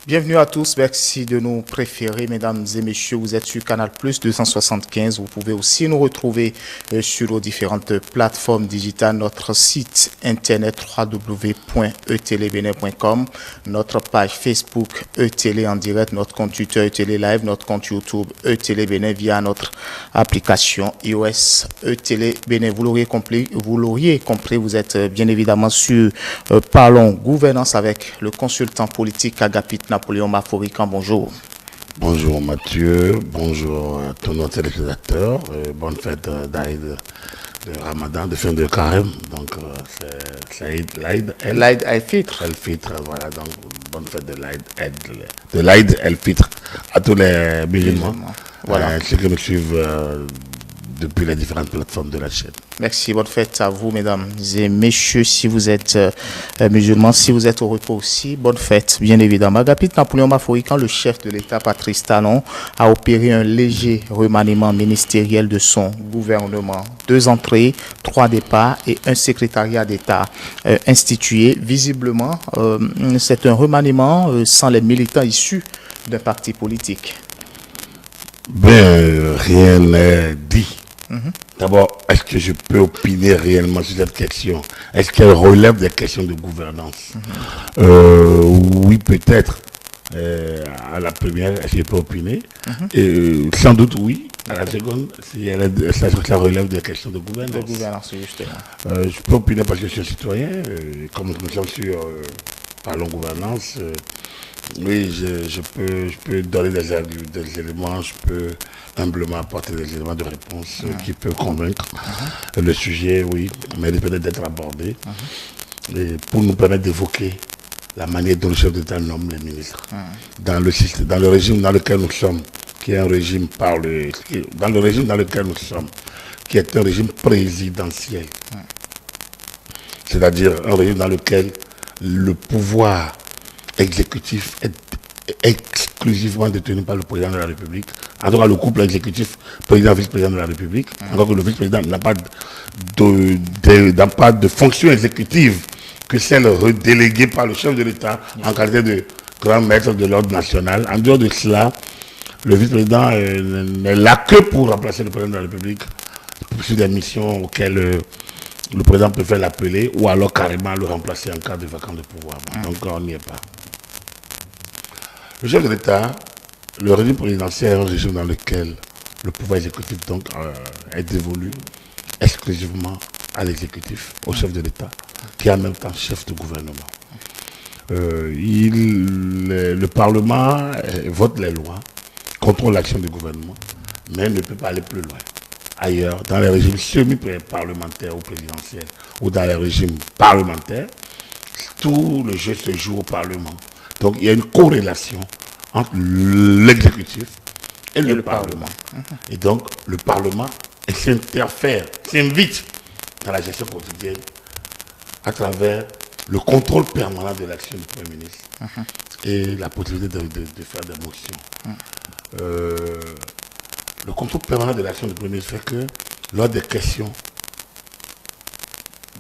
Bienvenue à tous, merci de nous préférer, mesdames et messieurs. Vous êtes sur Canal Plus 275. Vous pouvez aussi nous retrouver sur nos différentes plateformes digitales, notre site internet www.etelebene.com, notre page Facebook ETélé en direct, notre compte Twitter ETélé Live, notre compte YouTube ETélé Bénin via notre application iOS ETélé Bénin. Vous l'auriez compris, vous êtes bien évidemment sur Parlons Gouvernance avec le consultant politique Agapit Napoléon Maforican, bonjour. Bonjour Mathieu, bonjour à tous nos téléspectateurs, bonne fête d'Aïd de Ramadan, de fin de carême, donc c'est l'Aïd El-Fitr. El-Fitr, voilà, donc bonne fête de l'Aïd El-Fitr à tous les musulmans, voilà. Ceux qui me suivent depuis les différentes plateformes de la chaîne. Merci, bonne fête à vous, mesdames et messieurs, si vous êtes musulmans, si vous êtes au repos aussi, bonne fête, bien évidemment. Agapit Napoléon Maforican, le chef de l'État, Patrice Talon, a opéré un léger remaniement ministériel de son gouvernement. 2 entrées, 3 départs et un secrétariat d'État institué. Visiblement, c'est un remaniement sans les militants issus d'un parti politique. Ben, rien n'est dit. D'abord, est-ce que je peux opiner réellement sur cette question? Est-ce qu'elle relève des questions de gouvernance? Oui, peut-être. À la première, est-ce que je peux opiner? Et, sans doute oui. À la seconde, si ça relève des questions de gouvernance. De gouvernance, justement. Je peux opiner parce que je suis un citoyen. Comme nous sommes sur Parlons Gouvernance, oui, je peux donner des éléments, je peux humblement apporter des éléments de réponse qui peuvent convaincre. Le sujet, oui, mérite peut-être d'être abordé et pour nous permettre d'évoquer la manière dont le chef d'État nomme les ministres. Dans le régime dans lequel nous sommes, qui est un régime dans le régime dans lequel nous sommes, qui est un régime présidentiel. C'est-à-dire un régime dans lequel le pouvoir exécutif est exclusivement détenu par le président de la République. En tout cas, le couple exécutif président-vice-président de la République. Encore que le vice-président n'a pas de fonction exécutive que celle déléguée par le chef de l'État en qualité de grand maître de l'ordre national. En dehors de cela, le vice-président n'est là que pour remplacer le président de la République sur des missions auxquelles le président peut faire l'appeler ou alors carrément le remplacer en cas de vacance de pouvoir. Donc on n'y est pas. Le chef de l'État, le régime présidentiel est un régime dans lequel le pouvoir exécutif donc, est dévolu exclusivement à l'exécutif, au chef de l'État, qui est en même temps chef de gouvernement. Le Parlement vote les lois, contrôle l'action du gouvernement, mais ne peut pas aller plus loin. Ailleurs, dans les régimes semi-parlementaires ou présidentiels, ou dans les régimes parlementaires, tout le jeu se joue au Parlement. Donc il y a une corrélation entre l'exécutif et le Parlement. Et donc le Parlement s'interfère, s'invite dans la gestion quotidienne à travers le contrôle permanent de l'action du Premier ministre et la possibilité de faire des motions. Le contrôle permanent de l'action du Premier ministre fait que lors des questions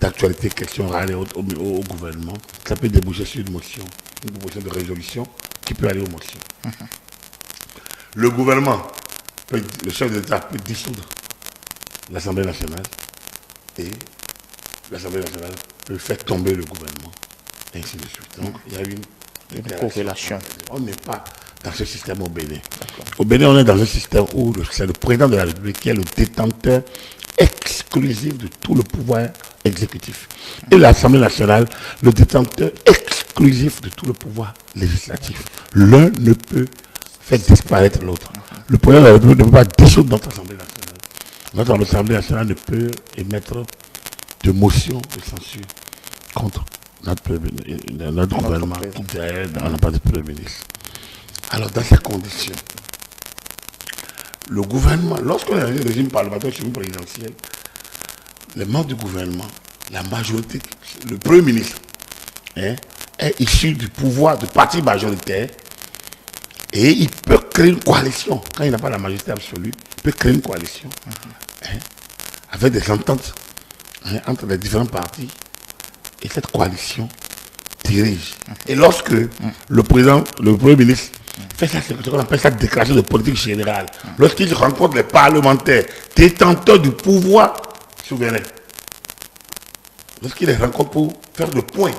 d'actualité, questions rares au gouvernement, ça peut déboucher sur une motion, une proposition de résolution qui peut aller aux motions. Le gouvernement, le chef de l'État peut dissoudre l'Assemblée nationale et l'Assemblée nationale peut faire tomber le gouvernement, et ainsi de suite. Donc il y a une corrélation. On n'est pas dans ce système au Bénin. Au Bénin, on est dans un système où c'est le président de la République qui est le détenteur exclusif de tout le pouvoir exécutif. Et l'Assemblée nationale, le détenteur exclusif de tout le pouvoir législatif. L'un ne peut faire disparaître l'autre. Le président de la République ne peut pas dissoudre notre Assemblée nationale. Notre Assemblée nationale ne peut émettre de motion de censure contre notre gouvernement qui n'a pas de Premier ministre. Alors, dans ces conditions, le gouvernement, lorsqu'on a un régime parlementaire semi-présidentiel, les membres du gouvernement, la majorité, le Premier ministre, est issu du pouvoir du parti majoritaire et il peut créer une coalition. Quand il n'a pas la majorité absolue, il peut créer une coalition avec des ententes entre les différents partis. Et cette coalition dirige. Et lorsque le Premier ministre fait ça, c'est ce qu'on appelle ça déclaration de politique générale. Lorsqu'il rencontre les parlementaires, détenteurs du pouvoir souverain, lorsqu'il les rencontre pour faire le point,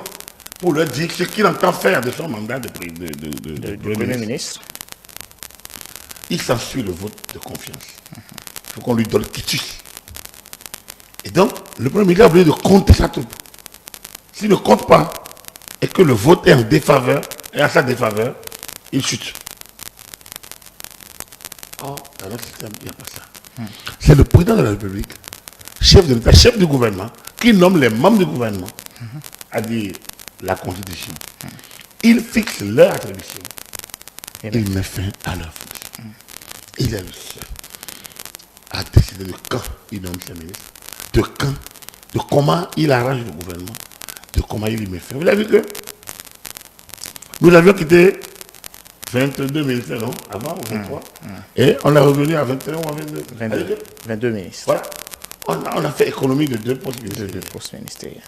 pour leur dire ce qu'il entend faire de son mandat de Premier ministre, il s'ensuit le vote de confiance. Il faut qu'on lui donne quitus. Et donc, le Premier ministre a oublié de compter sa troupe. S'il ne compte pas, et que le vote est en défaveur, et à sa défaveur, il chute. Or, dans notre système, il n'y a pas ça. C'est le président de la République, chef de l'État, chef du gouvernement, qui nomme les membres du gouvernement, à dire la Constitution. Il fixe leur attribution. Il met fin à leur fonction. Il est le seul à décider de quand il nomme ses ministres, de quand, de comment il arrange le gouvernement, de comment il y met fin. Vous avez vu que nous avions quitté 22 ministères, non? Avant, ou 23. Et on est revenu à 21 ou à 22. 22 ministres. Voilà. On a fait économie de 2 postes ministériels. De 2 postes ministériels.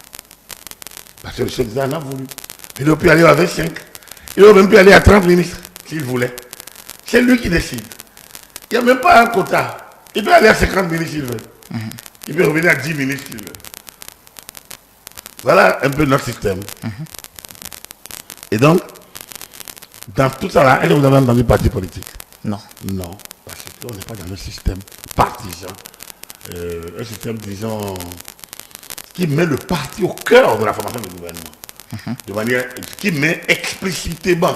Parce que le chef d'État en a voulu. Il aurait pu aller à 25. Il aurait même pu aller à 30 ministres, s'il voulait. C'est lui qui décide. Il n'y a même pas un quota. Il peut aller à 50 ministres s'il veut. Il peut revenir à 10 ministres s'il veut. Voilà un peu notre système. Et donc, dans tout ça là, est-ce que vous avez entendu parti politique? Non. Non, parce qu'on n'est pas dans un système partisan. Un système, disons, qui met le parti au cœur de la formation du gouvernement. De manière qui met explicitement,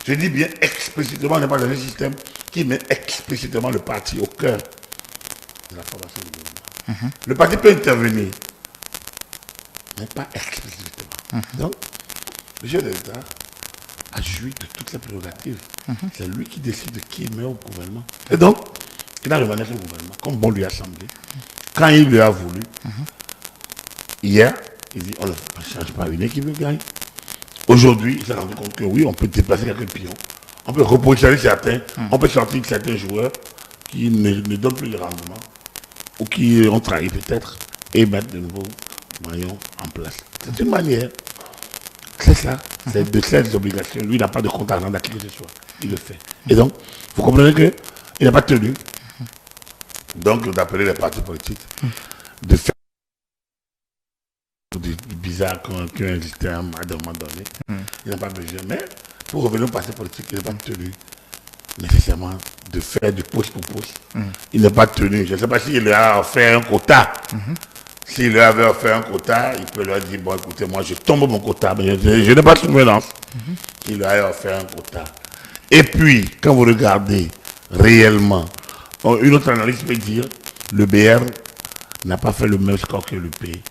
je dis bien explicitement, on n'est pas dans un système qui met explicitement le parti au cœur de la formation du gouvernement. Le parti peut intervenir, mais pas explicitement. Donc, le chef de l'État a joui de toutes les prérogatives. C'est lui qui décide de qui il met au gouvernement. Et donc, il a remanié son gouvernement, comme bon lui a semblé. Quand il lui a voulu, hier, il dit, on ne change pas une équipe de gagne. Aujourd'hui, il s'est rendu compte que oui, on peut déplacer quelques pions, on peut repositionner certains, on peut sortir certains joueurs qui ne donnent plus de rendement, ou qui ont trahi peut-être, et mettre de nouveaux maillons en place. C'est une manière. C'est ça, c'est de ces obligations. Lui, il n'a pas de compte à rendre à qui que ce soit. Il le fait. Et donc, vous comprenez qu'il n'a pas tenu. Donc, d'appeler les partis politiques, de faire du bizarre qui ont existé à un moment donné. Il n'a pas besoin. Mais, pour revenir au parti politique, il n'a pas tenu nécessairement de faire du poste pour poste. Il n'a pas tenu. Je ne sais pas s'il leur a offert un quota. S'il leur avait offert un quota, il peut leur dire, bon écoutez, moi je tombe mon quota, mais je n'ai pas de souvenance. Il leur a offert un quota. Et puis, quand vous regardez réellement, une autre analyse peut dire, le BR n'a pas fait le même score que le P.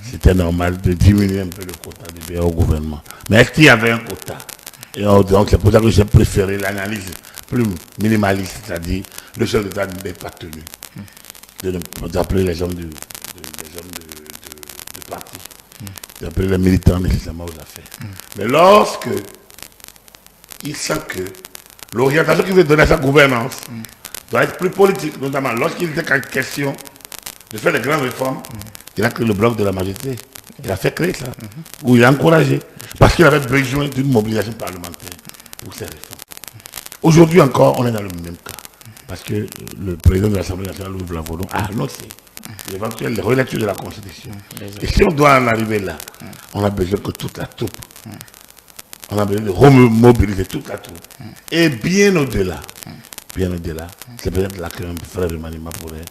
C'était normal de diminuer un peu le quota du BR au gouvernement. Mais est-ce qu'il y avait un quota? Et donc c'est pour ça que j'ai préféré l'analyse plus minimaliste, c'est-à-dire le chef d'État n'est pas tenu d'appeler les hommes de parti, d'appeler les militants nécessairement aux affaires. Mais lorsque il sent que l'orientation qu'il veut donner à sa gouvernance doit être plus politique, notamment lorsqu'il était question de faire des grandes réformes, il a créé le bloc de la majorité. Il a fait créer ça, où il a encouragé, parce qu'il avait besoin d'une mobilisation parlementaire pour ces réformes. Aujourd'hui encore, on est dans le même cas, parce que le président de l'Assemblée nationale, Louis Blanc-Volon, a annoncé l'éventuelle relecture de la Constitution. Et si on doit en arriver là, on a besoin que toute la troupe, on a besoin de remobiliser toute la troupe. Et bien au-delà, c'est peut-être là qu'un frère de Manima pourrait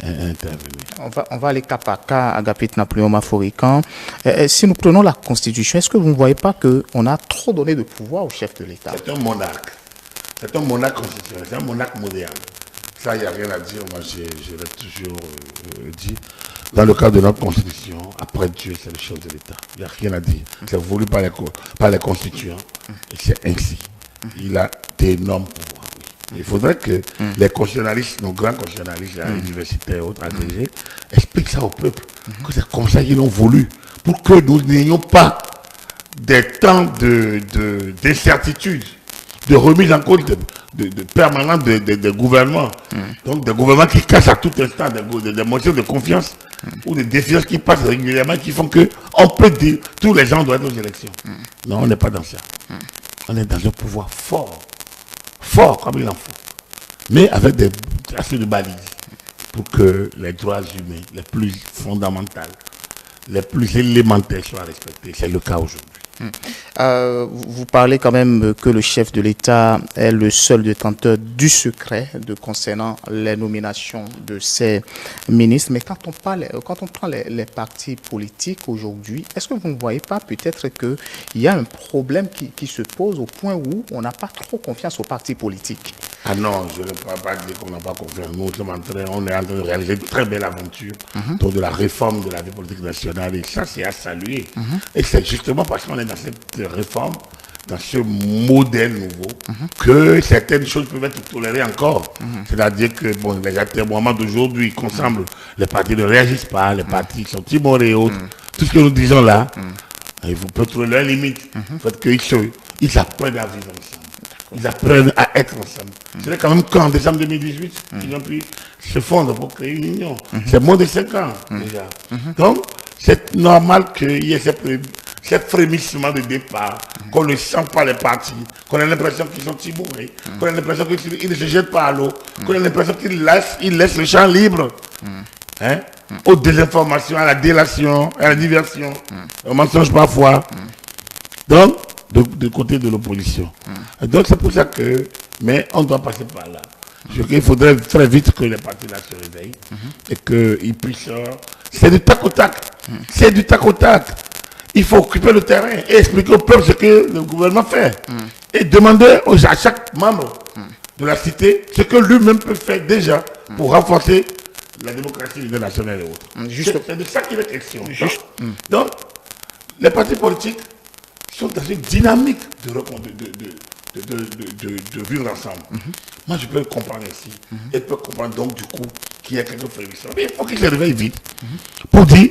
intervenir. On va aller cas par cas, Agapit Napoléon Maforican. Si nous prenons la Constitution, est-ce que vous ne voyez pas qu'on a trop donné de pouvoir au chef de l'État? C'est un monarque. C'est un monarque constitutionnel, c'est un monarque moderne. Ça, il n'y a rien à dire. Moi, je l'ai toujours dit. Dans le cadre de notre Constitution, après Dieu, c'est le chef de l'État. Il n'y a rien à dire. C'est voulu par les constituants. Et c'est ainsi. Il a d'énormes pouvoirs. Il faudrait que les constitutionnalistes, nos grands constitutionnalistes, universitaires et autres, agrégés, expliquent ça au peuple. Que c'est comme ça qu'ils l'ont voulu. Pour que nous n'ayons pas des temps d'incertitude, de remise en cause permanente des gouvernements. Donc des gouvernements qui cassent à tout instant des motions de confiance ou des défiances qui passent régulièrement qui font que on peut dire tous les gens doivent être aux élections. Non, on n'est pas dans ça. On est dans un pouvoir fort. Fort comme il en faut. Mais avec assez de balises pour que les droits humains les plus fondamentaux, les plus élémentaires soient respectés. C'est le cas aujourd'hui. Vous parlez quand même que le chef de l'État est le seul détenteur du secret concernant les nominations de ses ministres. Mais quand on prend les partis politiques aujourd'hui, est-ce que vous ne voyez pas peut-être qu'il y a un problème qui se pose au point où on n'a pas trop confiance aux partis politiques? Ah non, je ne peux pas dire qu'on n'a pas confiance. Nous sommes on est en train de réaliser une très belle aventure autour de la réforme de la vie politique nationale. Et ça, c'est à saluer. Et c'est justement parce qu'on est dans cette réforme, dans ce modèle nouveau, que certaines choses peuvent être tolérées encore. C'est-à-dire que bon, les atermoiements d'aujourd'hui, qu'ensemble, les partis ne réagissent pas, les partis sont timorés et autres. Tout ce que nous disons là, il faut peut trouver leurs limites. Il faut qu'ils apprennent à vivre ensemble. Ils apprennent à être ensemble. C'est quand même qu'en décembre 2018, ils ont pu se fondre pour créer une union. C'est moins de 5 ans déjà. Donc, c'est normal qu'il y ait ce frémissement de départ, qu'on ne sent pas les partis, qu'on a l'impression qu'ils sont timorés, qu'on a l'impression qu'ils ne se jettent pas à l'eau, qu'on a l'impression qu'ils laissent le champ libre. Aux désinformations, à la délation, à la diversion, au mensonge parfois. Donc, du côté de l'opposition. Donc c'est pour ça que, mais on doit passer par là. Il faudrait très vite que les partis là se réveillent et qu'ils puissent... c'est du tac au tac. C'est du tac au tac. Il faut occuper le terrain et expliquer au peuple ce que le gouvernement fait. Et demander à chaque membre de la cité ce que lui-même peut faire déjà pour renforcer la démocratie nationale et autres. C'est de ça qu'il est question. Donc, les partis politiques sont dans une dynamique de vivre ensemble. Moi, je peux le comprendre ici. Et je peux comprendre donc du coup qu'il y a quelque chose. Mais il faut qu'ils se réveillent vite pour dire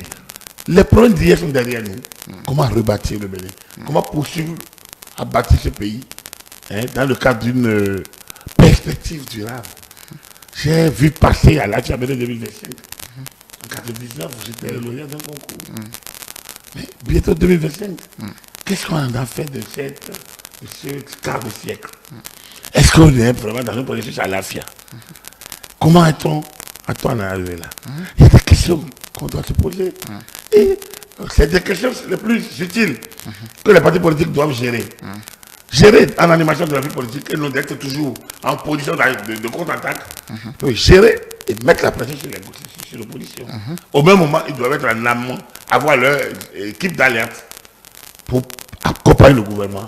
les problèmes d'hier sont derrière nous. Comment rebâtir le Bénin? Comment poursuivre à bâtir ce pays dans le cadre d'une perspective durable? J'ai vu passer à l'âge 2025. En 1999, j'étais lauréat d'un concours. Mais bientôt 2025. Qu'est-ce qu'on a fait de ce quart de siècle? Est-ce qu'on est vraiment dans un processus à l'AFIA? Comment est-on arrivé là? Il y a des questions qu'on doit se poser. Et c'est des questions les plus utiles que les partis politiques doivent gérer. Gérer en animation de la vie politique et non d'être toujours en position de contre-attaque. Gérer et mettre la pression sur l'opposition. Au même moment, ils doivent être en amont, avoir leur équipe d'alerte pour accompagner le gouvernement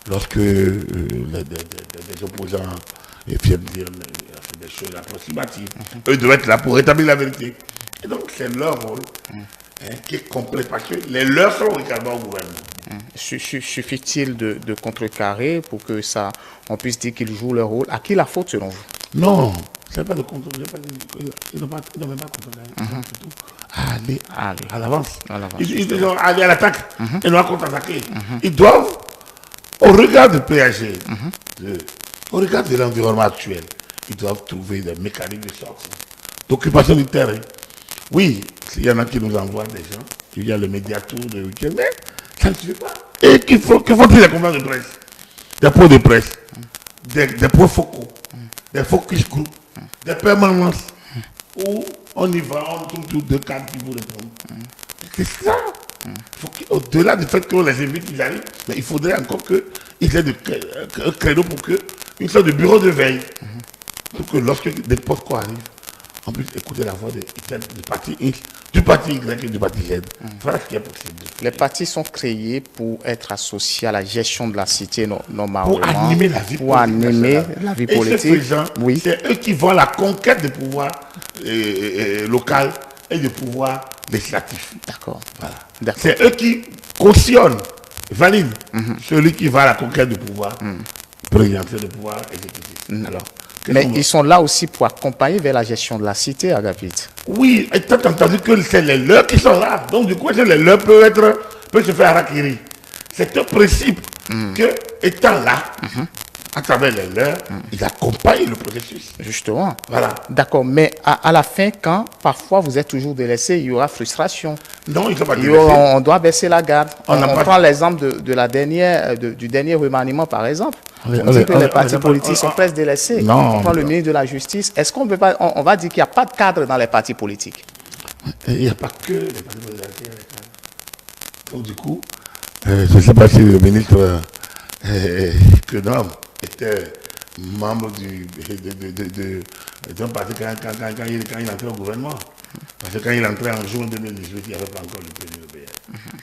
lorsque les opposants viennent dire des choses approximatives. Eux doivent être là pour rétablir la vérité. Et donc c'est leur rôle qui est complet parce que les leurs sont également au gouvernement. Suffit-il de contrecarrer pour que on puisse dire qu'ils jouent leur rôle? À qui la faute selon vous? Non, c'est pas de contrôle. Ils n'ont même pas contrôlé. Aller à l'avance. Ils doivent aller à l'attaque et non à contre-attaquer. Ils doivent, au regard du PAG, au regard de l'environnement actuel, ils doivent trouver des mécanismes de sortie, d'occupation du terrain. Oui, il y en a qui nous envoient des gens, il y a le médiatour de week-end, mais ça ne suffit pas. Et qu'il faut-il des conférences de presse, des points de presse, des points focaux, des focus group, des permanences, où on y va, on trouve tous deux cadres qui vous répondent. C'est ça. Au-delà du fait qu'on les invite, ils arrivent, mais il faudrait encore qu'ils aient un créneau pour une sorte de bureau de veille. Pour que lorsque n'importe quoi arrive, on puisse écouter la voix du parti X, du parti Y et du parti Z. Voilà ce qui est possible. Les partis sont créés pour être associés à la gestion de la cité normalement. Pour animer la vie politique. Et ces gens, c'est eux qui vont à la conquête du pouvoir local et du pouvoir législatif. D'accord. Voilà. C'est eux qui cautionnent, valident celui qui va à la conquête du pouvoir présidentiel, du pouvoir exécutif. Alors, mais ils sont là aussi pour accompagner vers la gestion de la cité, Agapit. Oui, étant entendu que c'est les leurs qui sont là. Donc, du coup, les leurs peuvent se faire harakiri. C'est un principe que, étant là, à travers les leurs, ils accompagnent le processus. Justement. Voilà. D'accord, mais à la fin, quand parfois vous êtes toujours délaissé, il y aura frustration. Non, ils ne sont pas Il y délaissés. aura- on doit baisser la garde. On On n'a pas- prend l'exemple de la dernière, du dernier remaniement, par exemple. On dit que on les est- partis on est- politiques on- sont presque délaissés. Non. On prend le ministre de la Justice. Est-ce qu'on peut pas, on va dire qu'il n'y a pas de cadre dans les partis politiques? Il n'y a pas que les partis politiques. Donc du coup, je ne sais pas si le ministre Quenam était membre d'un parti quand il entrait au gouvernement. Parce que quand il entrait en juin 2018, il n'y avait pas encore le PNUD.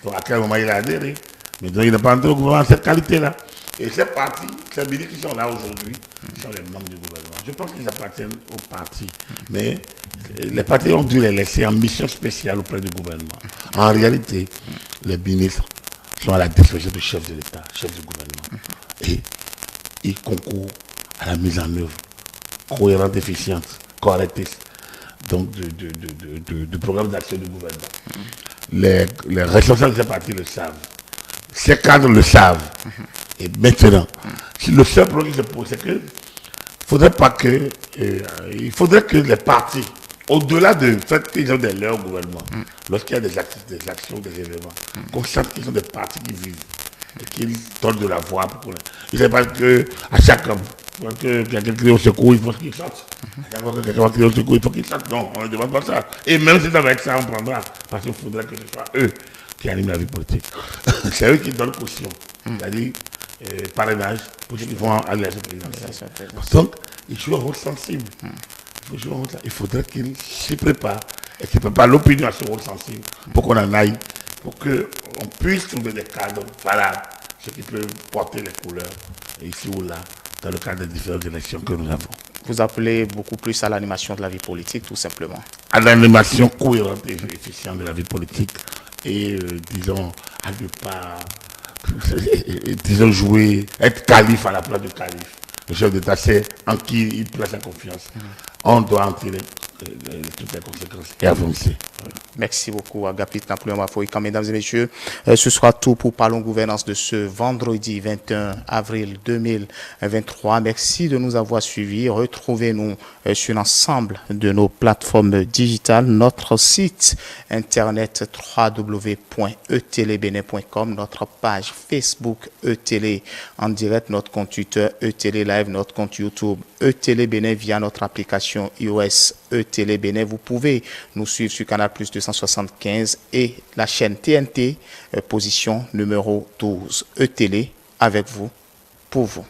Donc à quel moment il a adhéré? Mais donc il n'est pas entré au gouvernement en cette qualité-là. Et ces partis, ces ministres qui sont là aujourd'hui, sont les membres du gouvernement. Je pense qu'ils appartiennent aux partis. Mais les partis ont dû les laisser en mission spéciale auprès du gouvernement. En réalité, les ministres sont à la disposition du chef de l'État, chef du gouvernement. Et ils concourent à la mise en œuvre cohérente, efficiente, correctrice donc du programme d'action du gouvernement. Les responsables de ces partis le savent. Ces cadres le savent. Et maintenant, le seul problème qui se pose, c'est que il faudrait que les partis, au-delà du fait qu'ils ont des leurs au gouvernement, lorsqu'il y a des actions, des événements, constatent qu'ils sont des partis qui vivent et qu'ils donnent de la voix. Il ne faut pas qu'à chaque homme, quand quelqu'un crie au secours, il faut qu'il sorte. Quand quelqu'un crie au secours, il faut qu'il sorte. Non, on ne demande pas ça. Et même si c'est avec ça, on prendra. Parce qu'il faudrait que ce soit eux qui animent la vie politique. C'est eux qui donnent caution. C'est-à-dire parrainage pour ceux qui vont à l'élection présidentielle. Donc, ils jouent un rôle sensible. Il faudrait qu'ils s'y préparent et qu'ils préparent l'opinion à ce rôle sensible pour qu'on en aille, pour qu'on puisse trouver des cadres valables, ceux qui peuvent porter les couleurs ici ou là, dans le cadre des différentes élections que nous avons. Vous appelez beaucoup plus à l'animation de la vie politique, tout simplement. À l'animation cohérente et efficiente de la vie politique et, disons, à ne pas, disons, jouer, être calife à la place du calife. Le chef d'État sait en qui il place sa confiance. On doit en tirer toutes les conséquences et avancer. Merci beaucoup, Agapit Napoléon Mafoïka. Mesdames et messieurs, ce sera tout pour Parlons Gouvernance de ce vendredi 21 avril 2023. Merci de nous avoir suivis. Retrouvez-nous sur l'ensemble de nos plateformes digitales, notre site internet www.etelebene.com, notre page Facebook ETélé en direct, notre compte Twitter ETélé Live, notre compte YouTube ETélé Bénin via notre application iOS ETélé Bénin. Vous pouvez nous suivre sur Canal Plus 275 et la chaîne TNT, position numéro 12. ETélé avec vous, pour vous.